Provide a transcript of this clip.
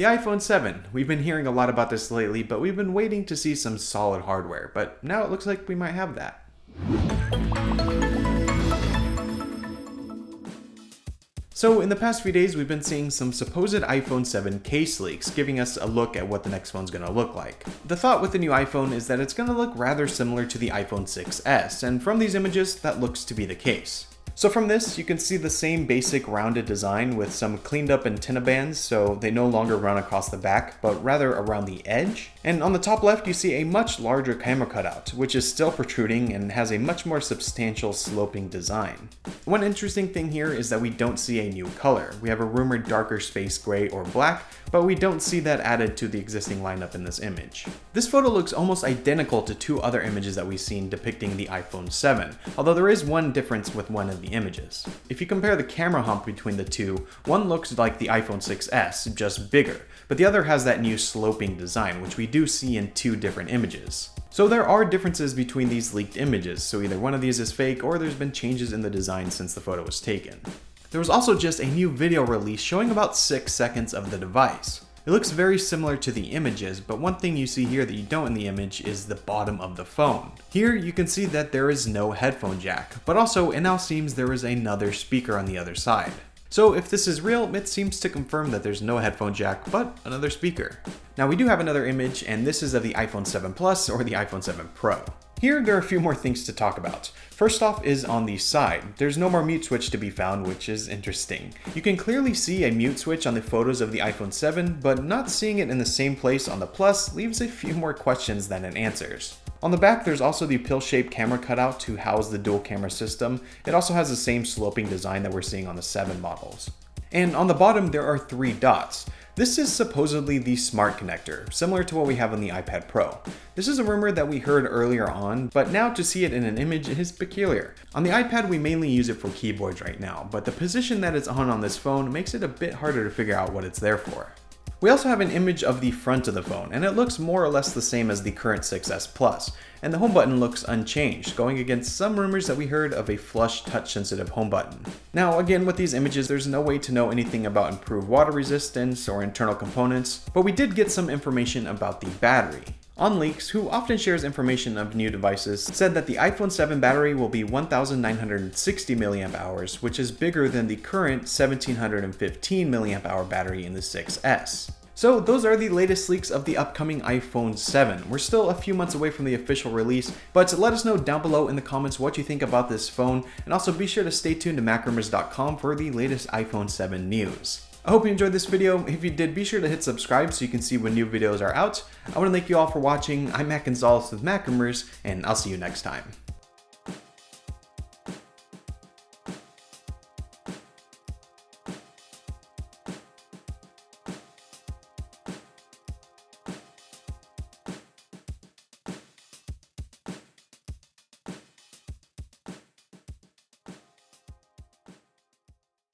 The iPhone 7. We've been hearing a lot about this lately, but we've been waiting to see some solid hardware, but now it looks like we might have that. So in the past few days, we've been seeing some supposed iPhone 7 case leaks, giving us a look at what the next phone's going to look like. The thought with the new iPhone is that it's going to look rather similar to the iPhone 6s, and from these images, that looks to be the case. So from this, you can see the same basic rounded design with some cleaned up antenna bands, so they no longer run across the back, but rather around the edge. And on the top left, you see a much larger camera cutout, which is still protruding and has a much more substantial sloping design. One interesting thing here is that we don't see a new color. We have a rumored darker space gray or black, but we don't see that added to the existing lineup in this image. This photo looks almost identical to two other images that we've seen depicting the iPhone 7, although there is one difference with one of the images. If you compare the camera hump between the two, one looks like the iPhone 6s, just bigger, but the other has that new sloping design, which we do see in two different images. So there are differences between these leaked images, so either one of these is fake or there's been changes in the design since the photo was taken. There was also just a new video release showing about 6 seconds of the device. It looks very similar to the images, but one thing you see here that you don't in the image is the bottom of the phone. Here you can see that there is no headphone jack, but also it now seems there is another speaker on the other side. So if this is real, it seems to confirm that there's no headphone jack, but another speaker. Now we do have another image, and this is of the iPhone 7 Plus or the iPhone 7 Pro. Here, there are a few more things to talk about. First off is on the side. There's no more mute switch to be found, which is interesting. You can clearly see a mute switch on the photos of the iPhone 7, but not seeing it in the same place on the Plus leaves a few more questions than it answers. On the back, there's also the pill-shaped camera cutout to house the dual camera system. It also has the same sloping design that we're seeing on the 7 models. And on the bottom, there are 3 dots. This is supposedly the smart connector, similar to what we have on the iPad Pro. This is a rumor that we heard earlier on, but now to see it in an image is peculiar. On the iPad, we mainly use it for keyboards right now, but the position that it's on this phone makes it a bit harder to figure out what it's there for. We also have an image of the front of the phone, and it looks more or less the same as the current 6s Plus, and the home button looks unchanged, going against some rumors that we heard of a flush touch-sensitive home button. Now again, with these images, there's no way to know anything about improved water resistance or internal components, but we did get some information about the battery. OnLeaks, who often shares information of new devices, said that the iPhone 7 battery will be 1960 mAh, which is bigger than the current 1715 mAh battery in the 6s. So those are the latest leaks of the upcoming iPhone 7. We're still a few months away from the official release, but let us know down below in the comments what you think about this phone, and also be sure to stay tuned to MacRumors.com for the latest iPhone 7 news. I hope you enjoyed this video. If you did, be sure to hit subscribe so you can see when new videos are out. I want to thank you all for watching. I'm Matt Gonzalez with MacRumors, and I'll see you next time.